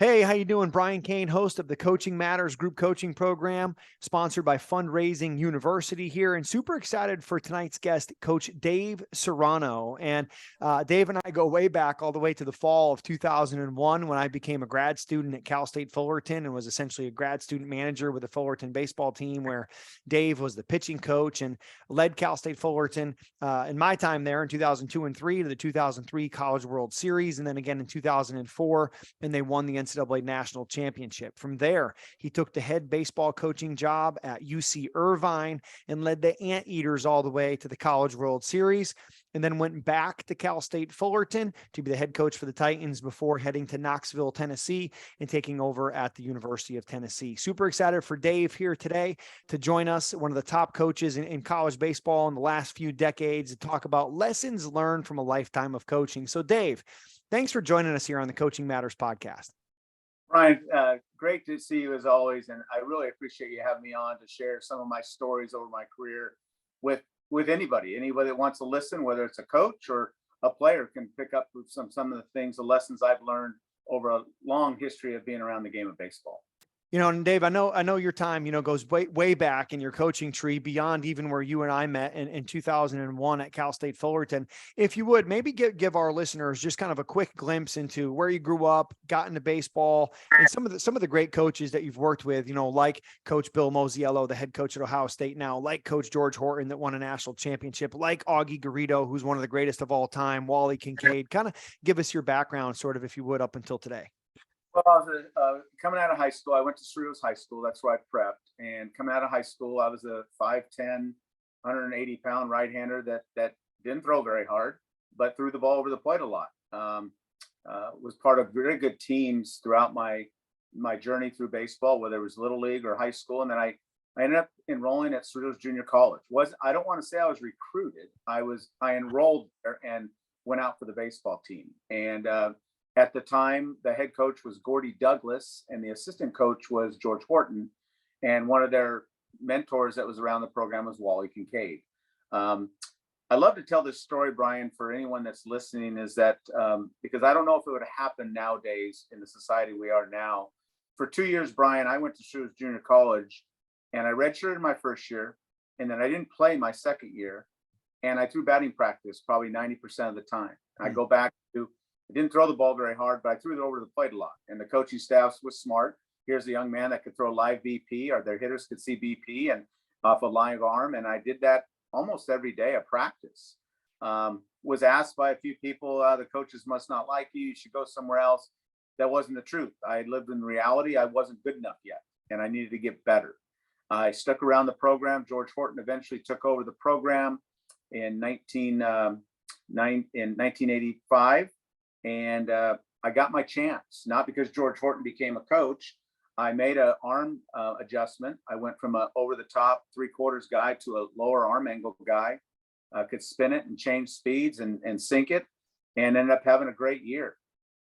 Hey, how you doing? Brian Cain, host of the Coaching Matters group coaching program, sponsored by Fundraising University here, and super excited for tonight's guest, Coach Dave Serrano. And Dave and I go way back all the way to the fall of 2001 when I became a grad student at Cal State Fullerton and was essentially a grad student manager with the Fullerton baseball team, where Dave was the pitching coach and led Cal State Fullerton in my time there in 2002 and 3 to the 2003 College World Series, and then again in 2004, and they won the NCAA National Championship. From there, he took the head baseball coaching job at UC Irvine and led the Anteaters all the way to the College World Series, and then went back to Cal State Fullerton to be the head coach for the Titans before heading to Knoxville, Tennessee, and taking over at the University of Tennessee. Super excited for Dave here today to join us, one of the top coaches in college baseball in the last few decades, to talk about lessons learned from a lifetime of coaching. So Dave, thanks for joining us here on the Coaching Matters podcast. Brian, great to see you as always, and I really appreciate you having me on to share some of my stories over my career with anybody that wants to listen, whether it's a coach or a player, can pick up some of the things, the lessons I've learned over a long history of being around the game of baseball. And Dave, I know your time, goes way back in your coaching tree beyond even where you and I met in 2001 at Cal State Fullerton. If you would maybe give our listeners just kind of a quick glimpse into where you grew up, got into baseball, and some of the great coaches that you've worked with, like Coach Bill Mosiello, the head coach at Ohio State now, like Coach George Horton that won a national championship, like Augie Garrido, who's one of the greatest of all time, Wally Kincaid. Kind of give us your background, sort of, if you would, up until today. Well, I was coming out of high school. I went to Serrano High School. That's where I prepped. And coming out of high school, I was a 5'10", 180-pound right-hander that didn't throw very hard, but threw the ball over the plate a lot. Was part of very good teams throughout my journey through baseball, whether it was little league or high school. And then I ended up enrolling at Serrano Junior College. I don't want to say I was recruited. I enrolled there and went out for the baseball team. And at the time, the head coach was Gordy Douglas, and the assistant coach was George Horton. And one of their mentors that was around the program was Wally Kincaid. I love to tell this story, Brian, for anyone that's listening, is that because I don't know if it would have happened nowadays in the society we are now. For 2 years, Brian, I went to Serrano Junior College, and I redshirted my first year, and then I didn't play my second year, and I threw batting practice probably 90% of the time. I go back to, I didn't throw the ball very hard, but I threw it over the plate a lot. And the coaching staff was smart. Here's a young man that could throw live BP, or their hitters could see BP and off a live arm. And I did that almost every day of practice. Was asked by a few people, the coaches must not like you. You should go somewhere else. That wasn't the truth. I lived in reality. I wasn't good enough yet, and I needed to get better. I stuck around the program. George Horton eventually took over the program in 1985. And I got my chance, not because George Horton became a coach. I made an arm adjustment. I went from a over-the-top three-quarters guy to a lower arm angle guy. Could spin it and change speeds and sink it, and ended up having a great year.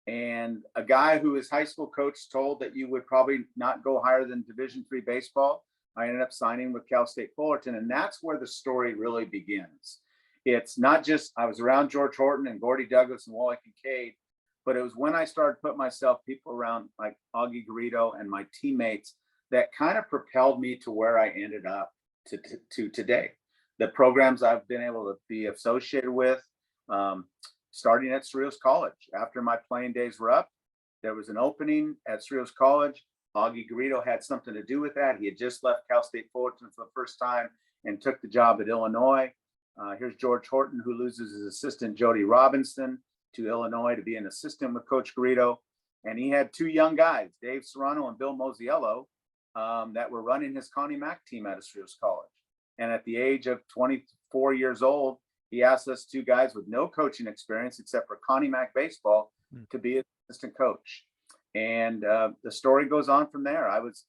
And a guy who his high school coach told that you would probably not go higher than Division III baseball, I ended up signing with Cal State Fullerton, and that's where the story really begins. It's not just I was around George Horton and Gordy Douglas and Wally Kincaid, but it was when I started putting people around like Augie Garrido and my teammates that kind of propelled me to where I ended up to today. The programs I've been able to be associated with, starting at Serrano College. After my playing days were up, there was an opening at Serrano College. Augie Garrido had something to do with that. He had just left Cal State Fullerton for the first time and took the job at Illinois. Here's George Horton, who loses his assistant, Jody Robinson, to Illinois to be an assistant with Coach Garrido. And he had two young guys, Dave Serrano and Bill Mosiello, that were running his Connie Mack team out of Serrano College. And at the age of 24 years old, he asked us two guys with no coaching experience except for Connie Mack baseball to be an assistant coach. And the story goes on from there. I was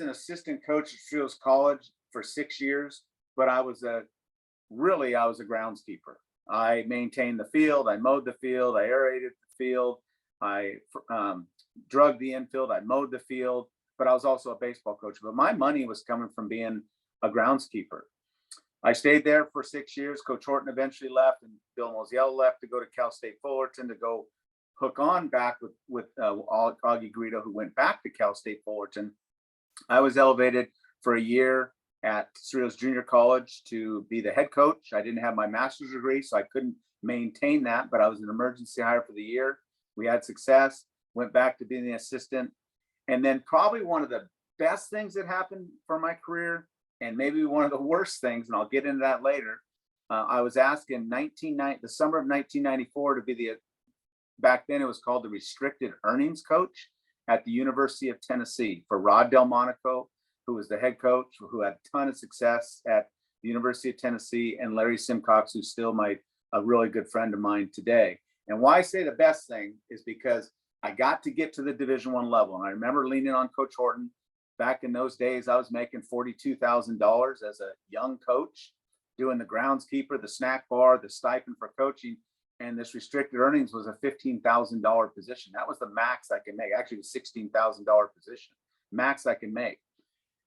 an assistant coach at Serrano College for 6 years, but I was a groundskeeper. I maintained the field. I mowed the field. I aerated the field. I drugged the infield. I mowed the field, but I was also a baseball coach. But my money was coming from being a groundskeeper. I stayed there for 6 years. Coach Horton eventually left, and Bill Mosiello left to go to Cal State Fullerton to go hook on back with Augie Garrido, who went back to Cal State Fullerton. I was elevated for a year at Cerritos Junior College to be the head coach. I didn't have my master's degree, so I couldn't maintain that, but I was an emergency hire for the year. We had success, went back to being the assistant. And then probably one of the best things that happened for my career, and maybe one of the worst things, and I'll get into that later. I was asked in the summer of 1994 to be back then it was called the restricted earnings coach at the University of Tennessee for Rod Delmonico, who was the head coach, who had a ton of success at the University of Tennessee, and Larry Simcox, who's still a really good friend of mine today. And why I say the best thing is because I got to get to the Division I level. And I remember leaning on Coach Horton. Back in those days, I was making $42,000 as a young coach, doing the groundskeeper, the snack bar, the stipend for coaching. And this restricted earnings was a $15,000 position. That was the max I could make. Actually, it was $16,000 position, max I can make.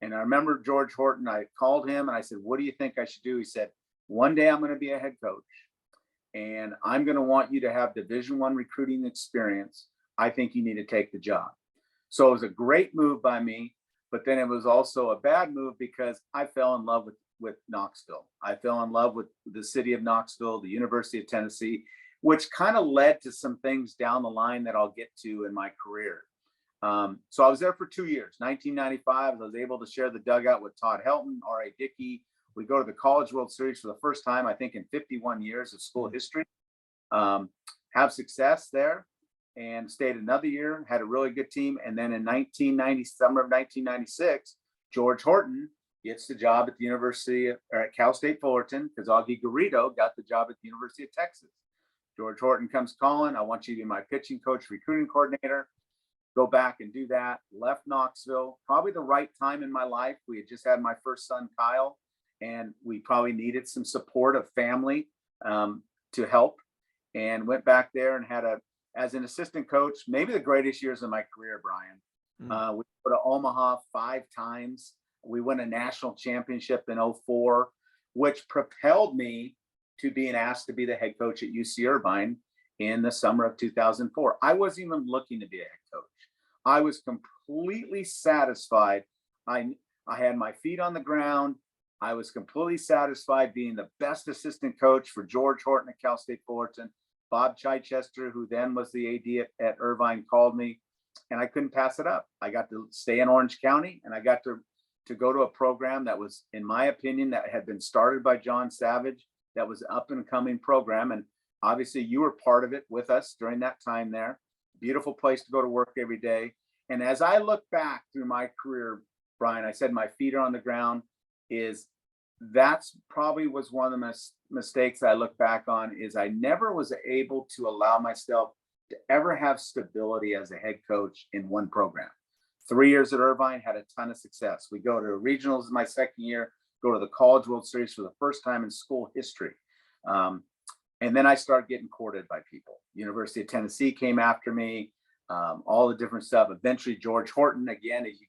And I remember George Horton, I called him and I said, what do you think I should do? He said, one day I'm going to be a head coach and I'm going to want you to have Division I recruiting experience. I think you need to take the job. So it was a great move by me, but then it was also a bad move because I fell in love with Knoxville. I fell in love with the city of Knoxville, the University of Tennessee, which kind of led to some things down the line that I'll get to in my career. So I was there for 2 years. 1995, I was able to share the dugout with Todd Helton, R.A. Dickey. We go to the College World Series for the first time, I think, in 51 years of school history. Have success there and stayed another year, had a really good team. And then in summer of 1996, George Horton gets the job at the at Cal State Fullerton because Augie Garrido got the job at the University of Texas. George Horton comes calling, I want you to be my pitching coach, recruiting coordinator. Go back and do that. Left Knoxville, probably the right time in my life. We had just had my first son, Kyle, and we probably needed some support of family to help, and went back there and as an assistant coach, maybe the greatest years of my career, Brian. We go to Omaha 5 times. We won a national championship in 2004, which propelled me to being asked to be the head coach at UC Irvine in the summer of 2004. I wasn't even looking to be a head coach. I was completely satisfied. I had my feet on the ground. I was completely satisfied being the best assistant coach for George Horton at Cal State Fullerton. Bob Chichester, who then was the AD at Irvine, called me, and I couldn't pass it up. I got to stay in Orange County, and I got to go to a program that was, in my opinion, that had been started by John Savage, that was an up and coming program. And obviously you were part of it with us during that time there. Beautiful place to go to work every day. And as I look back through my career, Brian, I said my feet are on the ground. That's probably was one of the mistakes I look back on, is I never was able to allow myself to ever have stability as a head coach in one program. 3 years at Irvine, had a ton of success. We go to regionals in my second year, go to the College World Series for the first time in school history. And then I started getting courted by people. University of Tennessee came after me, all the different stuff. Eventually, George Horton, again, as you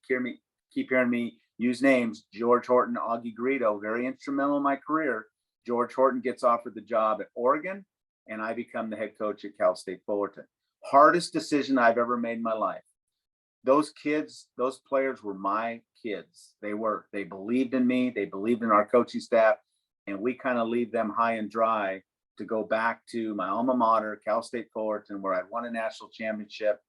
keep hearing me use names, George Horton, Augie Garrido, very instrumental in my career. George Horton gets offered the job at Oregon, and I become the head coach at Cal State Fullerton. Hardest decision I've ever made in my life. Those kids, those players were my kids. They believed in me. They believed in our coaching staff, and we kind of leave them high and dry to go back to my alma mater, Cal State Fullerton, where I'd won a national championship,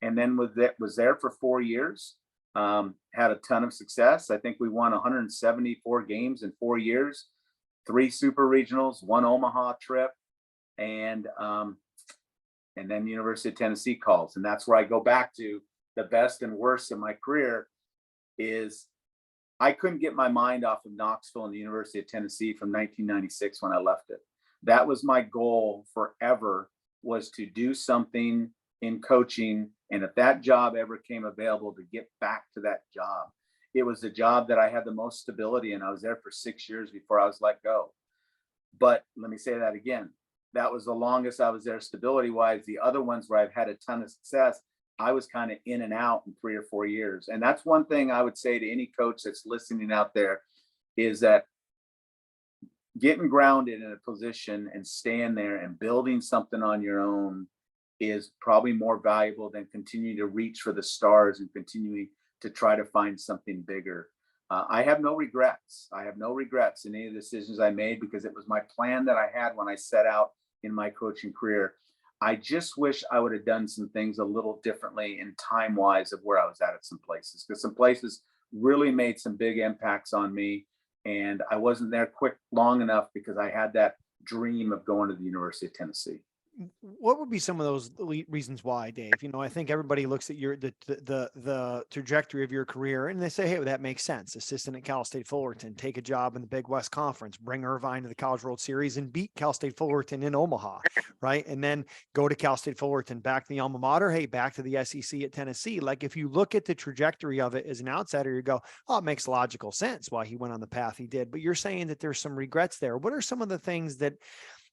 and then was there for 4 years. Had a ton of success. I think we won 174 games in 4 years, 3 super regionals, 1 Omaha trip, and then University of Tennessee calls. And that's where I go back to the best and worst of my career. Is I couldn't get my mind off of Knoxville and the University of Tennessee from 1996 when I left it. That was my goal forever, was to do something in coaching. And if that job ever came available, to get back to that job. It was the job that I had the most stability in. I was there for 6 years before I was let go. But let me say that again. That was the longest I was there stability wise. The other ones where I've had a ton of success, I was kind of in and out in 3 or 4 years. And that's one thing I would say to any coach that's listening out there, is that getting grounded in a position and staying there and building something on your own is probably more valuable than continuing to reach for the stars and continuing to try to find something bigger. I have no regrets. I have no regrets in any of the decisions I made because it was my plan that I had when I set out in my coaching career. I just wish I would have done some things a little differently in time wise of where I was at some places, because some places really made some big impacts on me. And I wasn't there long enough because I had that dream of going to the University of Tennessee. What would be some of those reasons why, Dave? You know, I think everybody looks at the trajectory of your career and they say, hey, well, that makes sense. Assistant at Cal State Fullerton, take a job in the Big West Conference, bring Irvine to the College World Series and beat Cal State Fullerton in Omaha, right? And then go to Cal State Fullerton, back to the alma mater, hey, back to the SEC at Tennessee. Like, if you look at the trajectory of it as an outsider, you go, oh, it makes logical sense why he went on the path he did. But you're saying that there's some regrets there. What are some of the things that,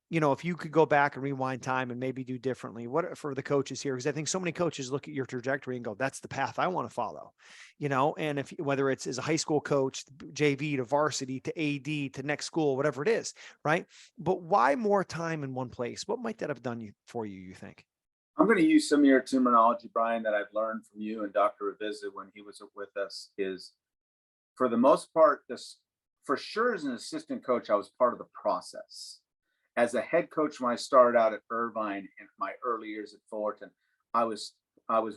you know, if you could go back and rewind time and maybe do differently, what for the coaches here? Because I think so many coaches look at your trajectory and go, that's the path I want to follow, you know, and if, whether it's as a high school coach, JV to varsity, to AD, to next school, whatever it is. Right. But why more time in one place? What might that have done for you, you think? I'm going to use some of your terminology, Brian, that I've learned from you and Dr. Revisit when he was with us. Is for the most part, this for sure as an assistant coach, I was part of the process. As a head coach, when I started out at Irvine in my early years at Fullerton, I was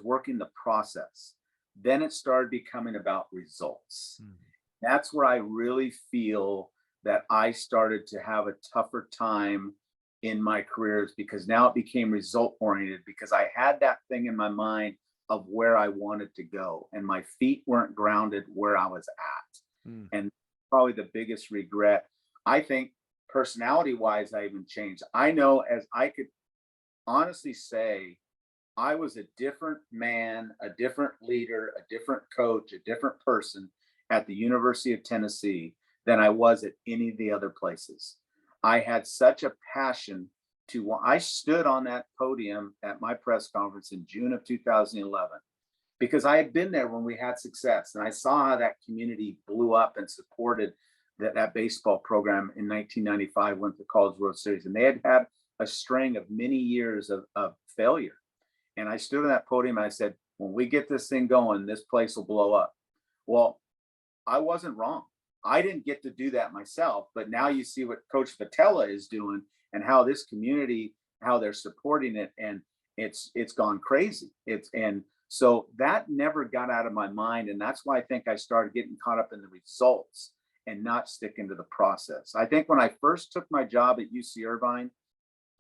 working the process. Then it started becoming about results. Mm-hmm. That's where I really feel that I started to have a tougher time in my careers, because now it became result oriented, because I had that thing in my mind of where I wanted to go and my feet weren't grounded where I was at. Mm. And probably the biggest regret, I think, personality wise, I even changed. I know, as I could honestly say, I was a different man, a different leader, a different coach, a different person at the University of Tennessee than I was at any of the other places. I had such a passion I stood on that podium at my press conference in June of 2011, because I had been there when we had success and I saw how that community blew up and supported that baseball program in 1995 went to the College World Series, and they had a string of many years of failure. And I stood on that podium and I said, when we get this thing going, this place will blow up. Well, I wasn't wrong. I didn't get to do that myself, but now you see what Coach Patella is doing and how this community, how they're supporting it, and it's gone crazy. And so that never got out of my mind, and that's why I think I started getting caught up in the results and not sticking to the process. I think when I first took my job at UC Irvine,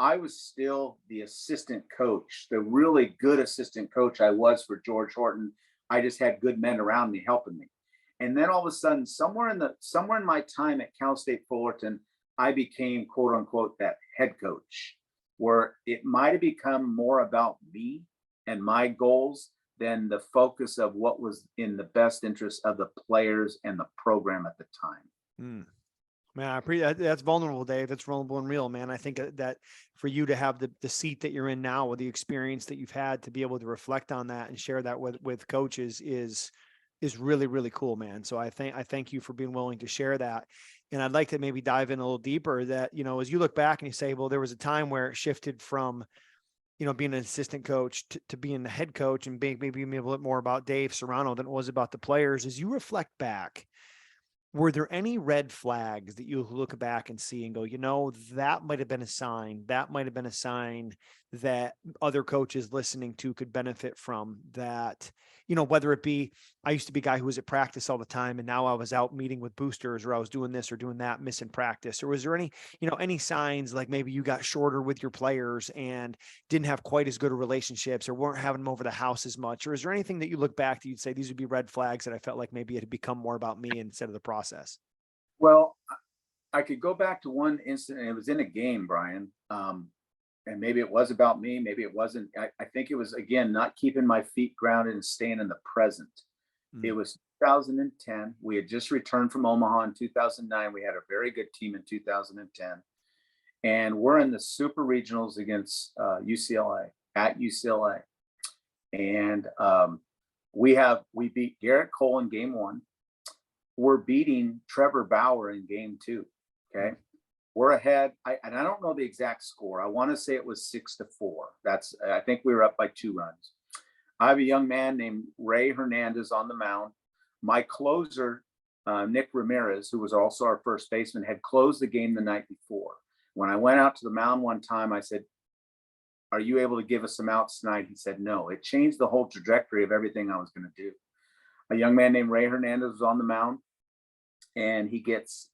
I was still the assistant coach, the really good assistant coach I was for George Horton. I just had good men around me helping me. And then all of a sudden, somewhere in my time at Cal State Fullerton, I became, quote unquote, that head coach, where it might have become more about me and my goals than the focus of what was in the best interest of the players and the program at the time. Man, I appreciate that's vulnerable, Dave. That's vulnerable and real, man. I think that for you to have the seat that you're in now, with the experience that you've had, to be able to reflect on that and share that with coaches is really, really cool, man. So I thank you for being willing to share that. And I'd like to maybe dive in a little deeper that, you know, as you look back and you say, well, there was a time where it shifted from, you know, being an assistant coach to being the head coach, and maybe a little bit more about Dave Serrano than it was about the players. As you reflect back, were there any red flags that you look back and see and go, you know, that might have been a sign, that other coaches listening to could benefit from that? You know, whether it be, I used to be a guy who was at practice all the time, and now I was out meeting with boosters, or I was doing this or doing that, missing practice. Or was there any signs, like maybe you got shorter with your players and didn't have quite as good of relationships, or weren't having them over the house as much? Or is there anything that you look back to, you'd say these would be red flags that I felt like maybe it had become more about me instead of the process? Well, I could go back to one incident, and it was in a game, Brian. And maybe it was about me, maybe it wasn't. I think it was, again, not keeping my feet grounded and staying in the present. It was 2010. We had just returned from Omaha in 2009. We had a very good team in 2010. And we're in the super regionals against UCLA, at UCLA. And we beat Garrett Cole in game one. We're beating Trevor Bauer in game two. Okay. We're ahead. And I don't know the exact score. I want to say it was 6-4. I think we were up by 2 runs. I have a young man named Ray Hernandez on the mound. My closer, Nick Ramirez, who was also our first baseman, had closed the game the night before. When I went out to the mound one time, I said, "Are you able to give us some outs tonight?" He said, "No." It changed the whole trajectory of everything I was going to do. A young man named Ray Hernandez was on the mound, and he gets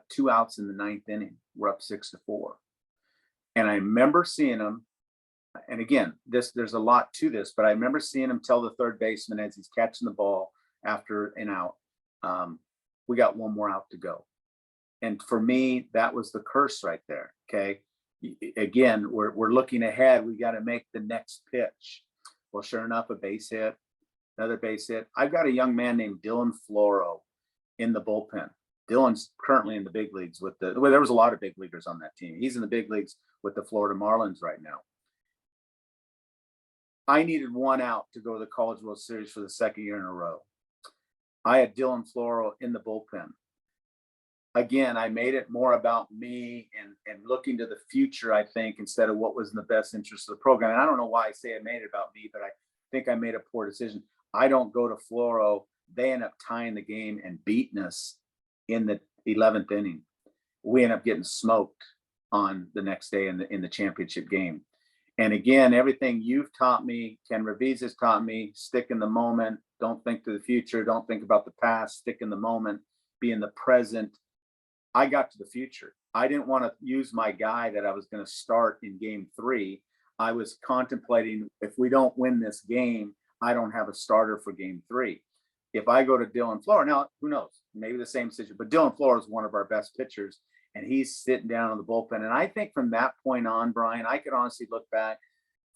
2 outs in the 9th inning. We're up 6-4. And I remember seeing him, and again, there's a lot to this, but I remember seeing him tell the third baseman as he's catching the ball after an out, "We got 1 more out to go." And for me, that was the curse right there. Okay. Again, we're looking ahead. We got to make the next pitch. Well, sure enough, a base hit, another base hit. I've got a young man named Dylan Floro in the bullpen. Dylan's currently in the big leagues there was a lot of big leaguers on that team. He's in the big leagues with the Florida Marlins right now. I needed 1 out to go to the College World Series for the 2nd year in a row. I had Dylan Floro in the bullpen. Again, I made it more about me and looking to the future, I think, instead of what was in the best interest of the program. And I don't know why I say I made it about me, but I think I made a poor decision. I don't go to Floro. They end up tying the game and beating us in the 11th inning. We end up getting smoked on the next day in the championship game. And again, everything you've taught me, Ken Reviz has taught me, stick in the moment. Don't think to the future. Don't think about the past. Stick in the moment. Be in the present. I got to the future. I didn't want to use my guy that I was going to start in game 3. I was contemplating, if we don't win this game, I don't have a starter for game 3. If I go to Dylan Floro, now who knows? Maybe the same situation, but Dylan Floro is one of our best pitchers, and he's sitting down in the bullpen. And I think from that point on, Brian, I could honestly look back.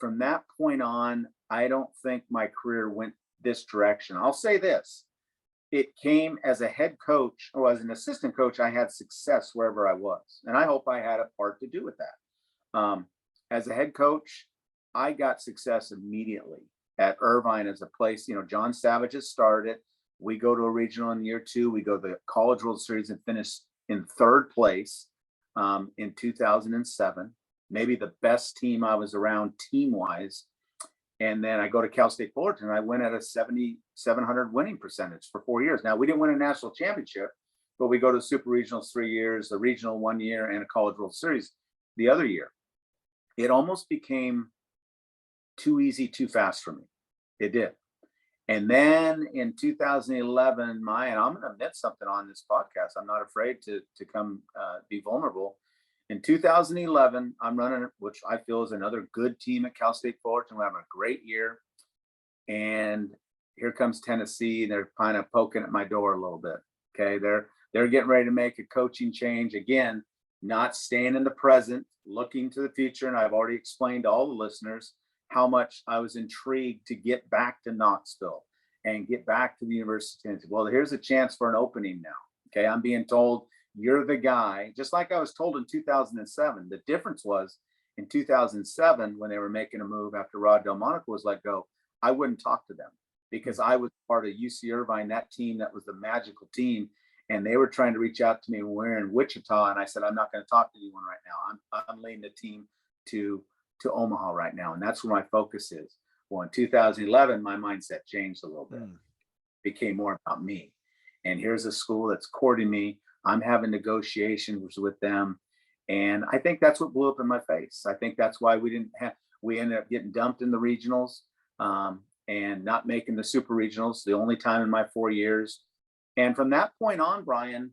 From that point on, I don't think my career went this direction. I'll say this. It came as a head coach or as an assistant coach, I had success wherever I was. And I hope I had a part to do with that. As a head coach, I got success immediately at Irvine as a place. John Savage has started. We go to a regional in year 2. We go to the College World Series and finish in 3rd place in 2007. Maybe the best team I was around team-wise. And then I go to Cal State Fullerton. I win at a 7,700 winning percentage for 4 years. Now, we didn't win a national championship, but we go to Super Regionals 3 years, a regional 1 year, and a College World Series the other year. It almost became too easy, too fast for me. It did. And then in 2011, and I'm going to admit something on this podcast. I'm not afraid to come be vulnerable. In 2011, I'm running, which I feel is another good team at Cal State Fullerton. We're having a great year. And here comes Tennessee. They're kind of poking at my door a little bit. Okay. They're getting ready to make a coaching change. Again, not staying in the present, looking to the future. And I've already explained to all the listeners how much I was intrigued to get back to Knoxville and get back to the University of Tennessee. Well, here's a chance for an opening now. Okay. I'm being told, you're the guy, just like I was told in 2007. The difference was in 2007, when they were making a move after Rod Delmonico was let go, I wouldn't talk to them because I was part of UC Irvine, that team that was the magical team. And they were trying to reach out to me when we were in Wichita. And I said, I'm not going to talk to anyone right now. I'm leading the team to Omaha right now. And that's where my focus is. Well, in 2011, my mindset changed a little bit. Became more about me. And here's a school that's courting me. I'm having negotiations with them. And I think that's what blew up in my face. I think that's why we ended up getting dumped in the regionals and not making the super regionals, the only time in my 4 years. And from that point on, Brian,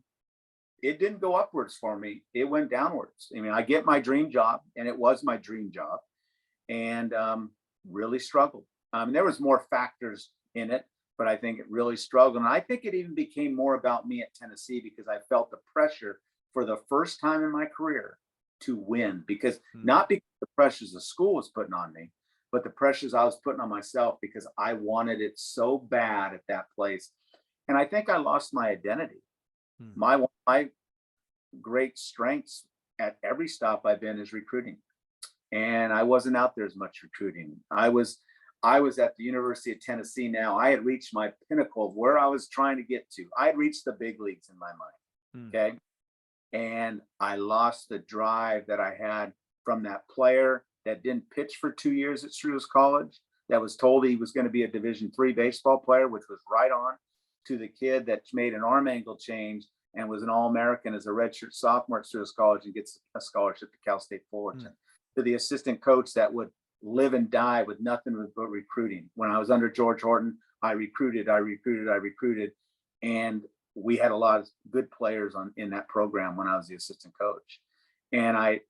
it didn't go upwards for me. It went downwards. I mean, I get my dream job, and it was my dream job, and really struggled. There was more factors in it, but I think it really struggled. And I think it even became more about me at Tennessee because I felt the pressure for the first time in my career to win, because not because the pressures the school was putting on me, but the pressures I was putting on myself because I wanted it so bad at that place. And I think I lost my identity. My great strengths at every stop I've been is recruiting. And I wasn't out there as much recruiting. I was at the University of Tennessee now. I had reached my pinnacle of where I was trying to get to. I had reached the big leagues in my mind. Okay. And I lost the drive that I had from that player that didn't pitch for 2 years at Cerritos College, that was told he was going to be a Division III baseball player, which was right on, to the kid that made an arm angle change and was an All-American as a redshirt sophomore at Cerritos College and gets a scholarship to Cal State Fullerton, to the assistant coach that would live and die with nothing but recruiting. When I was under George Horton, I recruited, and we had a lot of good players in that program when I was the assistant coach. And I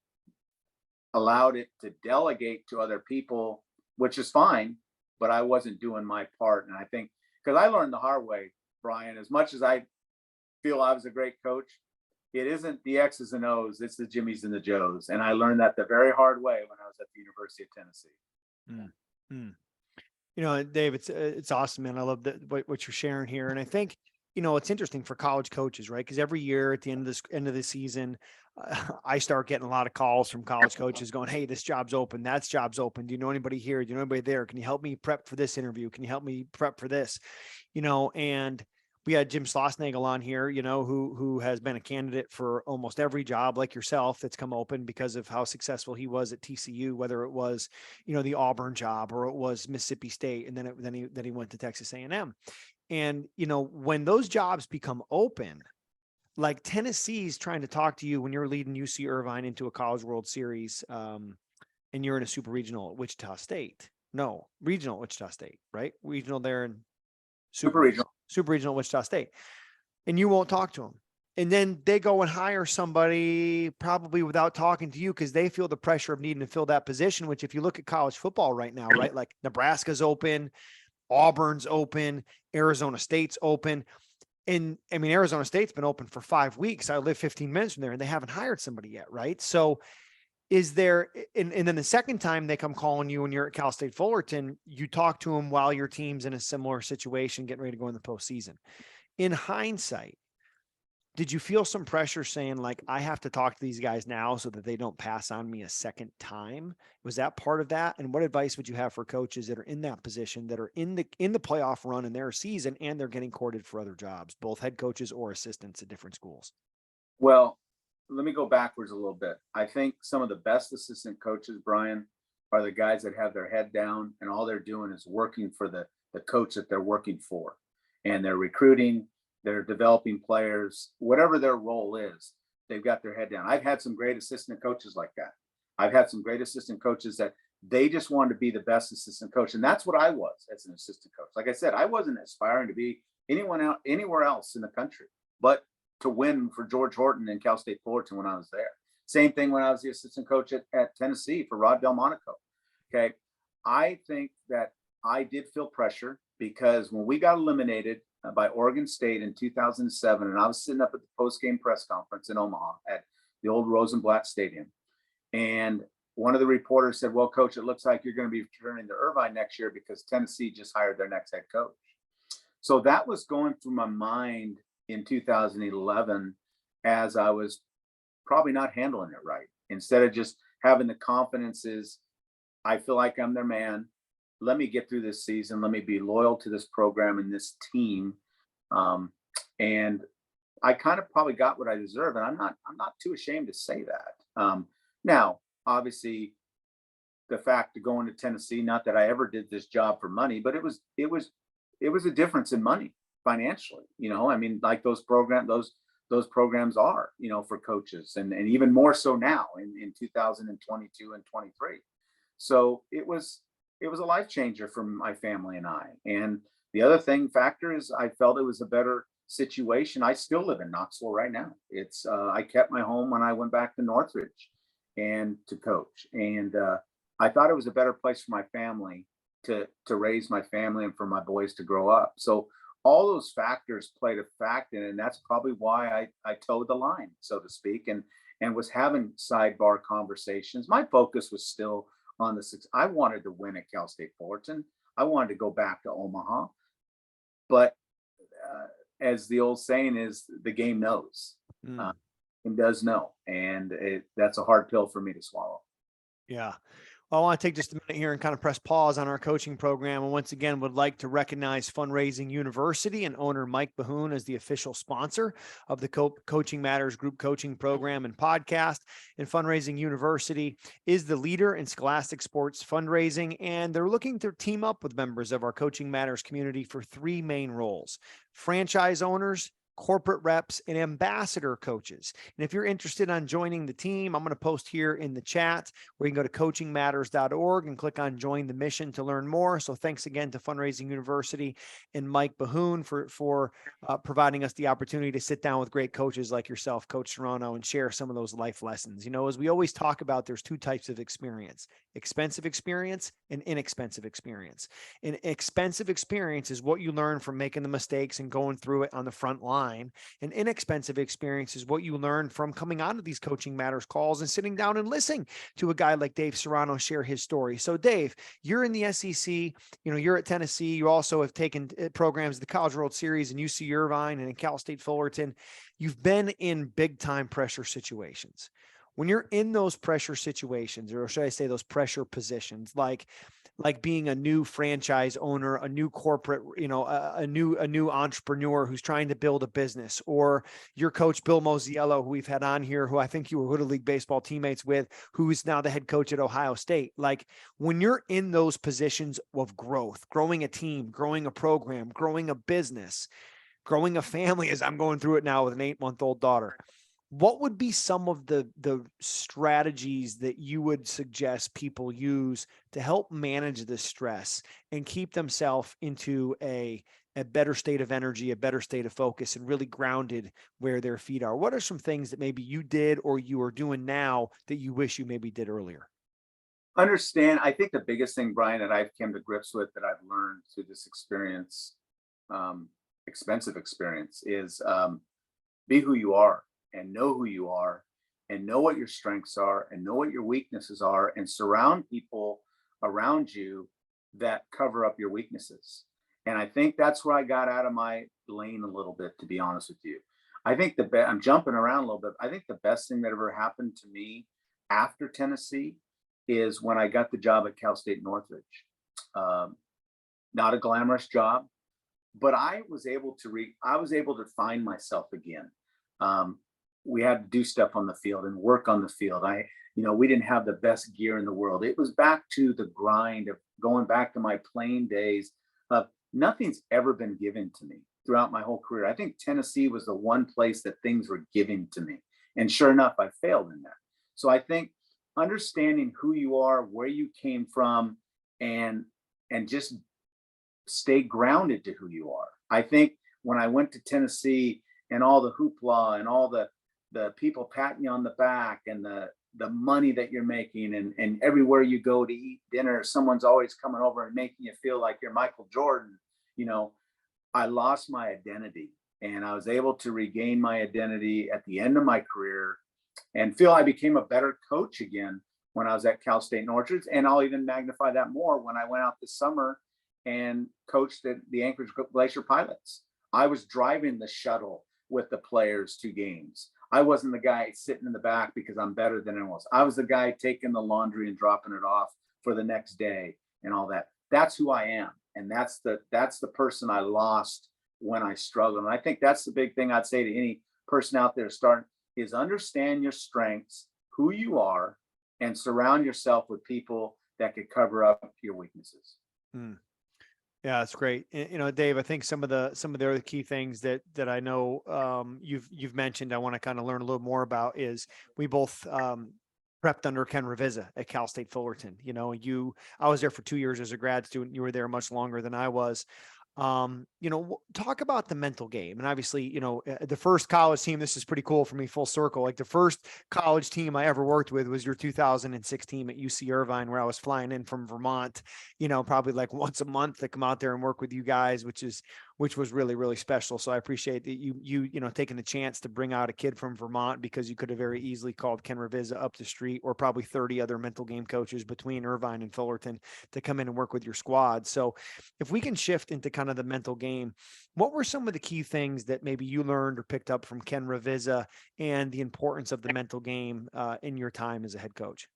allowed it to delegate to other people, which is fine, but I wasn't doing my part. And I think, because I learned the hard way, Brian, as much as I feel I was a great coach, it isn't the X's and O's, it's the Jimmies and the Joes. And I learned that the very hard way when I was at the University of Tennessee. You know, Dave, it's awesome, man. I love what you're sharing here. And I think, you know, it's interesting for college coaches, right? Because every year at the end of the season, I start getting a lot of calls from college coaches going, "Hey, this job's open. That job's open. Do you know anybody here? Do you know anybody there? Can you help me prep for this interview? Can you help me prep for this?" You know, and we had Jim Schlossnagel on here, you know, who has been a candidate for almost every job like yourself that's come open because of how successful he was at TCU, whether it was, you know, the Auburn job or it was Mississippi State. And then he went to Texas A&M. And, you know, when those jobs become open, like Tennessee's trying to talk to you when you're leading UC Irvine into a College World Series, and you're in a super regional at Wichita State. No, regional at Wichita State, right? Regional there in super regional at Wichita State. And you won't talk to them. And then they go and hire somebody probably without talking to you because they feel the pressure of needing to fill that position, which if you look at college football right now, right? Like Nebraska's open, Auburn's open, Arizona State's open. And I mean, Arizona State's been open for 5 weeks. I live 15 minutes from there and they haven't hired somebody yet. Right. So is there, and then the second time they come calling you when you're at Cal State Fullerton, you talk to them while your team's in a similar situation, getting ready to go in the postseason. In hindsight, did you feel some pressure saying like, I have to talk to these guys now so that they don't pass on me a second time? Was that part of that? And what advice would you have for coaches that are in that position, that are in the playoff run in their season and they're getting courted for other jobs, both head coaches or assistants at different schools? Well, let me go backwards a little bit. I think some of the best assistant coaches, Brian, are the guys that have their head down and all they're doing is working for the coach that they're working for. And they're recruiting, they're developing players, whatever their role is, they've got their head down. I've had some great assistant coaches like that. I've had some great assistant coaches that they just wanted to be the best assistant coach. And that's what I was as an assistant coach. Like I said, I wasn't aspiring to be anywhere else in the country, but to win for George Horton and Cal State Fullerton when I was there. Same thing when I was the assistant coach at Tennessee for Rod Delmonico. Okay. I think that I did feel pressure because when we got eliminated by Oregon State in 2007, and I was sitting up at the post-game press conference in Omaha at the old Rosenblatt Stadium. And one of the reporters said, "Well, coach, it looks like you're going to be returning to Irvine next year because Tennessee just hired their next head coach." So that was going through my mind in 2011 as I was probably not handling it right. Instead of just having the confidence is, I feel like I'm their man. Let me get through this season. Let me be loyal to this program and this team. And I kind of probably got what I deserve. And I'm not too ashamed to say that. Now, obviously, the fact of going to Tennessee, not that I ever did this job for money, but it was a difference in money financially. You know, I mean, like those programs are, you know, for coaches and even more so now in 2022 and 23. So it was a life changer for my family and I. And the other factor is I felt it was a better situation. I still live in Knoxville right now. It's I kept my home when I went back to Northridge and to coach. And I thought it was a better place for my family to raise my family and for my boys to grow up. So all those factors played a fact in it, and that's probably why I towed the line, so to speak, and was having sidebar conversations. My focus was still on the six. I wanted to win at Cal State Fullerton. I wanted to go back to Omaha, but as the old saying is, the game knows. It does know, and that's a hard pill for me to swallow. Yeah. I want to take just a minute here and kind of press pause on our coaching program. And once again, would like to recognize Fundraising University and owner Mike Bahoon as the official sponsor of the Coaching Matters group coaching program and podcast. And Fundraising University is the leader in scholastic sports fundraising, and they're looking to team up with members of our Coaching Matters community for three main roles: franchise owners, corporate reps, and ambassador coaches. And if you're interested on joining the team, I'm going to post here in the chat where you can go to coachingmatters.org and click on join the mission to learn more. So thanks again to Fundraising University and Mike Bahoon for providing us the opportunity to sit down with great coaches like yourself, Coach Serrano, and share some of those life lessons. You know, as we always talk about, there's two types of experience: expensive experience and inexpensive experience. An expensive experience is what you learn from making the mistakes and going through it on the front line. An inexpensive experience is what you learn from coming onto these Coaching Matters calls and sitting down and listening to a guy like Dave Serrano share his story. So Dave, you're in the SEC, you know, you're at Tennessee. You also have taken programs, the College World Series in UC Irvine and in Cal State Fullerton. You've been in big time pressure situations. When you're in those pressure situations, or should I say those pressure positions, like being a new franchise owner, a new corporate, you know, a new entrepreneur who's trying to build a business, or your coach, Bill Mosiello, who we've had on here, who I think you were Little League baseball teammates with, who's now the head coach at Ohio State. Like, when you're in those positions of growth, growing a team, growing a program, growing a business, growing a family, as I'm going through it now with an 8-month-old daughter, what would be some of the strategies that you would suggest people use to help manage the stress and keep themselves into a better state of energy, a better state of focus, and really grounded where their feet are? What are some things that maybe you did or you are doing now that you wish you maybe did earlier? Understand, I think the biggest thing, Brian, that I've come to grips with, that I've learned through this experience, expensive experience, is be who you are, and know who you are, and know what your strengths are, and know what your weaknesses are, and surround people around you that cover up your weaknesses. And I think that's where I got out of my lane a little bit, to be honest with you. I think I'm jumping around a little bit. I think the best thing that ever happened to me after Tennessee is when I got the job at Cal State Northridge. Not a glamorous job, but I was able to find myself again. We had to do stuff on the field and work on the field. We didn't have the best gear in the world. It was back to the grind of going back to my playing days of nothing's ever been given to me throughout my whole career. I think Tennessee was the one place that things were given to me. And sure enough, I failed in that. So I think understanding who you are, where you came from, and just stay grounded to who you are. I think when I went to Tennessee and all the hoopla and all the people patting you on the back and the money that you're making, and everywhere you go to eat dinner, someone's always coming over and making you feel like you're Michael Jordan. I lost my identity, and I was able to regain my identity at the end of my career and feel I became a better coach again when I was at Cal State Northridge. And I'll even magnify that more when I went out this summer and coached at the Anchorage Glacier Pilots. I was driving the shuttle with the players to games. I wasn't the guy sitting in the back because I'm better than anyone else. I was the guy taking the laundry and dropping it off for the next day and all that. That's who I am. And that's the person I lost when I struggled. And I think that's the big thing I'd say to any person out there starting is understand your strengths, who you are, and surround yourself with people that could cover up your weaknesses. Yeah, that's great. Dave, I think some of the other key things that I know you've mentioned, I want to kind of learn a little more about is we both prepped under Ken Ravizza at Cal State Fullerton. I was there for 2 years as a grad student. You were there much longer than I was. Talk about the mental game. And obviously, the first college team, this is pretty cool for me, full circle. Like, the first college team I ever worked with was your 2006 team at UC Irvine, where I was flying in from Vermont, probably like once a month to come out there and work with you guys, which was really, really special. So I appreciate that you taking the chance to bring out a kid from Vermont, because you could have very easily called Ken Ravizza up the street, or probably 30 other mental game coaches between Irvine and Fullerton to come in and work with your squad. So if we can shift into kind of the mental game, what were some of the key things that maybe you learned or picked up from Ken Ravizza and the importance of the mental game in your time as a head coach?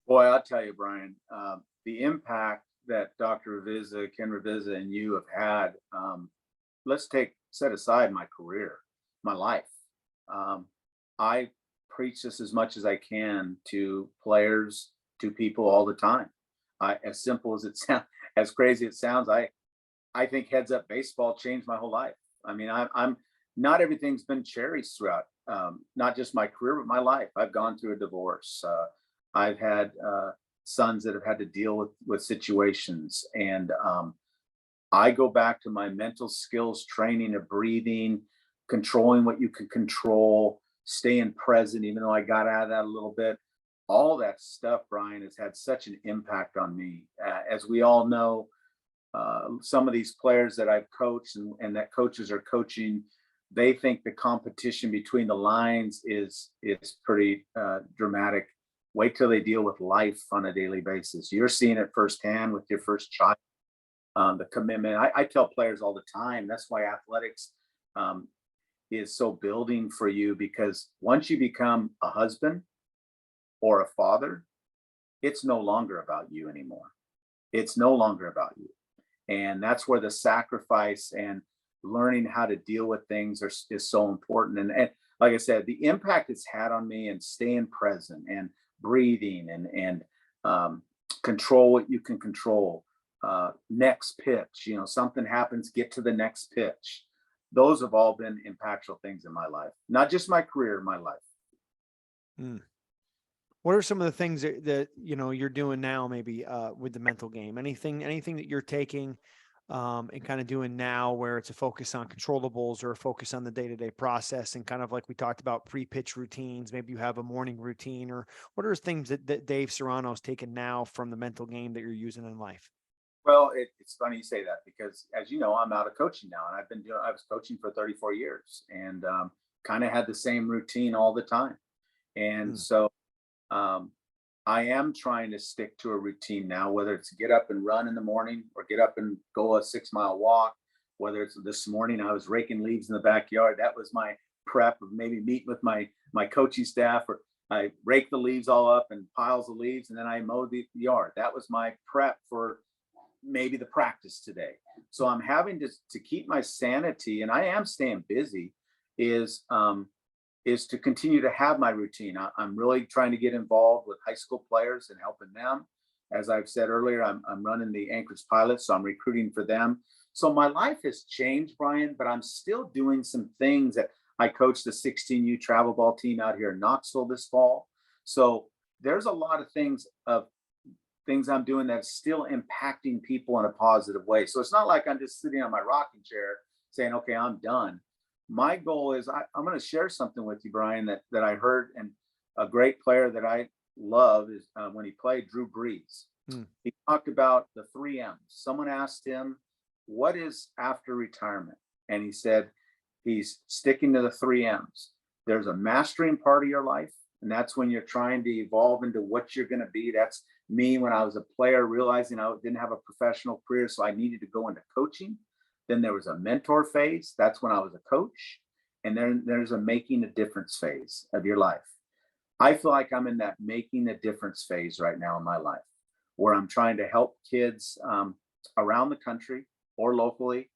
Boy, I'll tell you, Brian, the impact that Dr. Ken Ravizza, and you have had. Let's set aside my career, my life. Um, I preach this as much as I can to players, to people all the time. As simple as it sounds, as crazy it sounds, I think heads up baseball changed my whole life. I mean, I'm not everything's been cherries throughout, not just my career, but my life. I've gone through a divorce. I've had sons that have had to deal with situations, and I go back to my mental skills training of breathing, controlling what you can control, staying present, even though I got out of that a little bit. All that stuff, Brian, has had such an impact on me. As we all know, some of these players that I've coached and that coaches are coaching, they think the competition between the lines is pretty dramatic. Wait till they deal with life on a daily basis. You're seeing it firsthand with your first child. The commitment. I tell players all the time, that's why athletics is so building for you, because once you become a husband or a father, it's no longer about you anymore. It's no longer about you. And that's where the sacrifice and learning how to deal with things is so important. And like I said, the impact it's had on me, and staying present and breathing and control what you can control. Next pitch, something happens, get to the next pitch. Those have all been impactful things in my life, not just my career, my life. What are some of the things that you're doing now, maybe with the mental game? Anything that you're taking and kind of doing now, where it's a focus on controllables or a focus on the day-to-day process, and kind of like we talked about pre-pitch routines, maybe you have a morning routine, or what are things that Dave Serrano's taken now from the mental game that you're using in life? Well, it's funny you say that, because as you know, I'm out of coaching now, and I was coaching for 34 years, and kind of had the same routine all the time. And so I am trying to stick to a routine now, whether it's get up and run in the morning or get up and go a 6-mile walk. Whether it's this morning, I was raking leaves in the backyard. That was my prep of maybe meeting with my coaching staff, or I rake the leaves all up in piles of leaves, and then I mow the yard. That was my prep for maybe the practice today. So I'm having to keep my sanity, and I am staying busy, is to continue to have my routine. I'm really trying to get involved with high school players and helping them. As I've said earlier, I'm running the Anchorage Pilots, so I'm recruiting for them. So my life has changed, Brian, but I'm still doing some things. That I coached the 16U travel ball team out here in Knoxville this fall. So there's a lot of things I'm doing that's still impacting people in a positive way. So it's not like I'm just sitting on my rocking chair saying, okay, I'm done. My goal is I'm going to share something with you, Brian, that I heard, and a great player that I love is when he played, Drew Brees. He talked about the 3 M's. Someone asked him, what is after retirement? And he said, he's sticking to the 3 M's. There's a mastering part of your life, and that's when you're trying to evolve into what you're going to be. That's me when I was a player, realizing I didn't have a professional career, so I needed to go into coaching. Then there was a mentor phase. That's when I was a coach. And then there's a making a difference phase of your life. I feel like I'm in that making a difference phase right now in my life, where I'm trying to help kids around the country or locally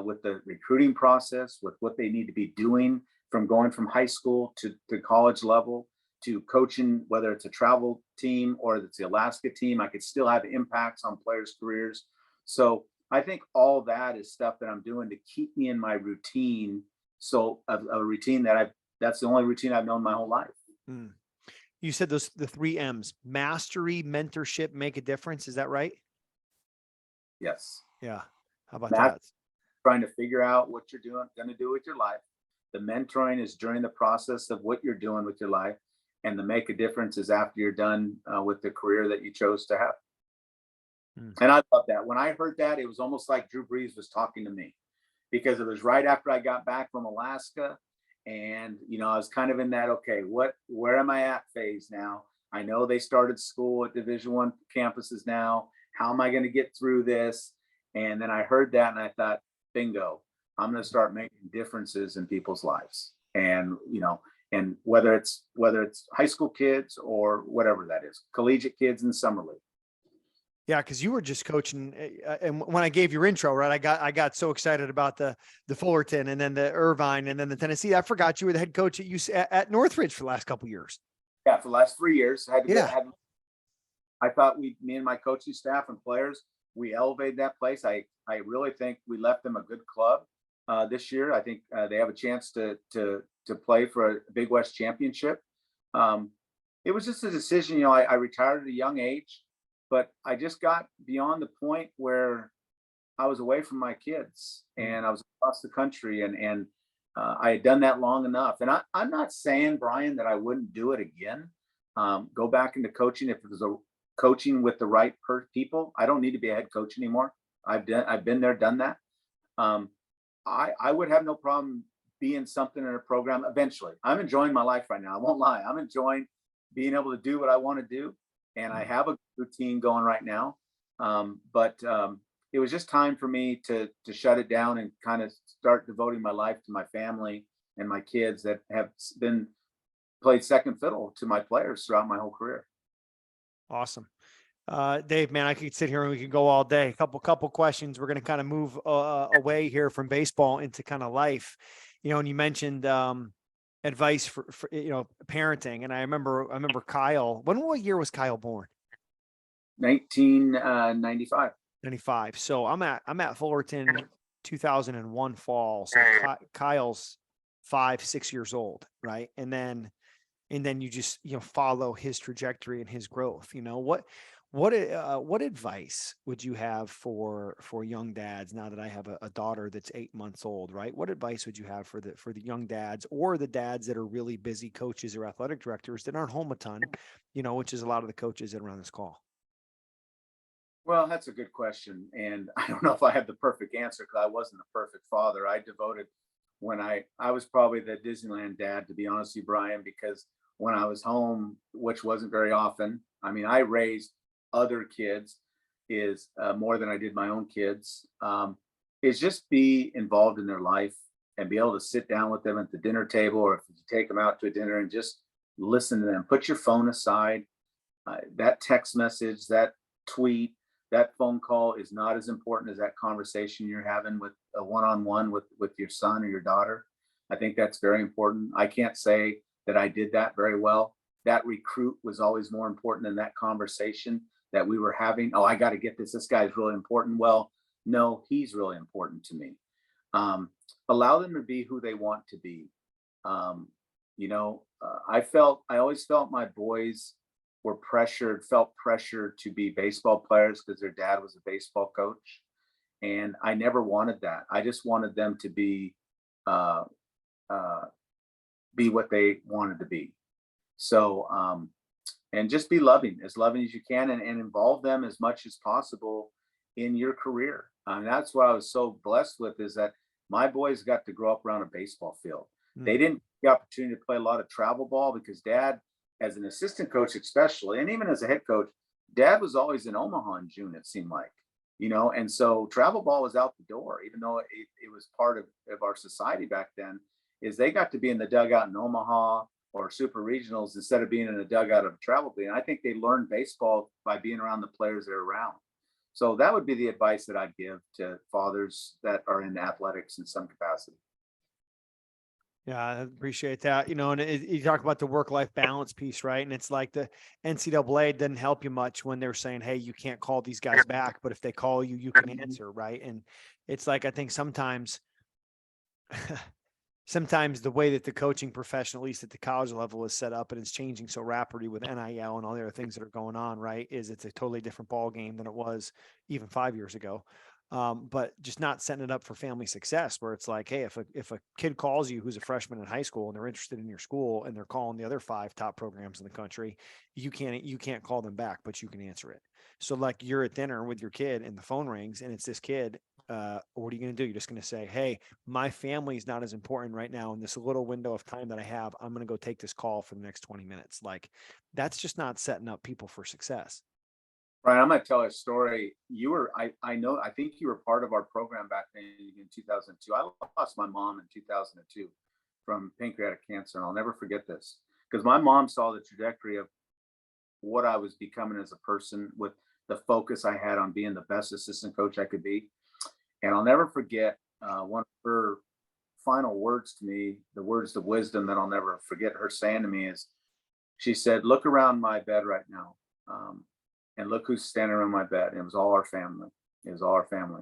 with the recruiting process, with what they need to be doing, from going from high school to college level, to coaching, whether it's a travel team or it's the Alaska team. I could still have impacts on players' careers. So I think all that is stuff that I'm doing to keep me in my routine. So a routine that's the only routine I've known my whole life. You said the 3 M's: mastery, mentorship, make a difference. Is that right? Yes. Yeah. How about that? Trying to figure out what you're going to do with your life. The mentoring is during the process of what you're doing with your life. And the make a difference is after you're done with the career that you chose to have. And I love that. When I heard that, it was almost like Drew Brees was talking to me, because it was right after I got back from Alaska. And, I was kind of in that, okay, where am I at phase now? I know they started school at Division I campuses now. How am I going to get through this? And then I heard that and I thought, bingo, I'm going to start making differences in people's lives. And, And whether it's high school kids or whatever that is, collegiate kids in summer league. Yeah, because you were just coaching, and when I gave your intro, right, I got so excited about the Fullerton and then the Irvine and then the Tennessee. I forgot you were the head coach at Northridge for the last couple of years. Yeah, for the last 3 years, Yeah. I thought me and my coaching staff and players, we elevated that place. I really think we left them a good club this year. I think they have a chance to play for a Big West championship. It was just a decision. I retired at a young age, but I just got beyond the point where I was away from my kids and I was across the country, and I had done that long enough. And I'm not saying, Brian, that I wouldn't do it again. Go back into coaching if it was a coaching with the right people. I don't need to be a head coach anymore. I've been there, done that. I would have no problem being something in a program eventually. I'm enjoying my life right now. I won't lie. I'm enjoying being able to do what I want to do. And I have a routine going right now. But it was just time for me to shut it down and kind of start devoting my life to my family and my kids that have been played second fiddle to my players throughout my whole career. Awesome. Dave, man, I could sit here and we could go all day. Couple questions. We're going to kind of move away here from baseball into kind of life, and you mentioned advice for parenting. And I remember Kyle. What year was Kyle born? 1995. 95. So I'm at Fullerton 2001 fall. So Kyle's 5-6 years old, right? And then you just follow his trajectory and his growth. What advice would you have for young dads now that I have a daughter that's 8 months old, right? What advice would you have for the young dads or the dads that are really busy coaches or athletic directors that aren't home a ton, which is a lot of the coaches that are on this call? Well, that's a good question. And I don't know if I have the perfect answer because I wasn't the perfect father. I devoted when I was probably the Disneyland dad, to be honest with you, Brian, because when I was home, which wasn't very often, I mean, I raised other kids is more than I did my own kids, is just be involved in their life and be able to sit down with them at the dinner table, or if you take them out to a dinner and just listen to them, put your phone aside. That text message, that tweet, that phone call is not as important as that conversation you're having with a one-on-one with your son or your daughter. I think that's very important. I can't say that I did that very well. That recruit was always more important than that conversation that we were having. Oh, I got to get this. This guy's really important. Well, no, he's really important to me. Allow them to be who they want to be. I always felt my boys felt pressured to be baseball players because their dad was a baseball coach. And I never wanted that. I just wanted them to be what they wanted to be. So, and just be loving as you can, and involve them as much as possible in your career. That's what I was so blessed with, is that my boys got to grow up around a baseball field. They didn't get the opportunity to play a lot of travel ball because Dad, as an assistant coach especially, and even as a head coach, Dad was always in Omaha in June, it seemed like, and so travel ball was out the door, even though it was part of our society back then, is they got to be in the dugout in Omaha or super regionals instead of being in a dugout of a travel team. I think they learned baseball by being around the players they're around. So that would be the advice that I'd give to fathers that are in athletics in some capacity. Yeah, I appreciate that. And you talk about the work-life balance piece, right? And it's like the NCAA didn't help you much when they're saying, hey, you can't call these guys back, but if they call you, you can answer, right? And it's like, I think sometimes the way that the coaching profession, at least at the college level, is set up, and it's changing so rapidly with NIL and all the other things that are going on, right? It's a totally different ball game than it was even 5 years ago. But just not setting it up for family success, where it's like, hey, if a kid calls you who's a freshman in high school and they're interested in your school and they're calling the other 5 top programs in the country, you can't call them back, but you can answer it. So like, you're at dinner with your kid and the phone rings and it's this kid. What are you going to do? You're just going to say, hey, my family is not as important right now in this little window of time that I have. I'm going to go take this call for the next 20 minutes. Like, that's just not setting up people for success. Brian, I'm going to tell a story. I think you were part of our program back then in 2002. I lost my mom in 2002 from pancreatic cancer. And I'll never forget this because my mom saw the trajectory of what I was becoming as a person with the focus I had on being the best assistant coach I could be. And I'll never forget one of her final words to me, the words of wisdom that I'll never forget her saying to me is, she said, look around my bed right now, and look who's standing around my bed. And it was all our family. It was all our family.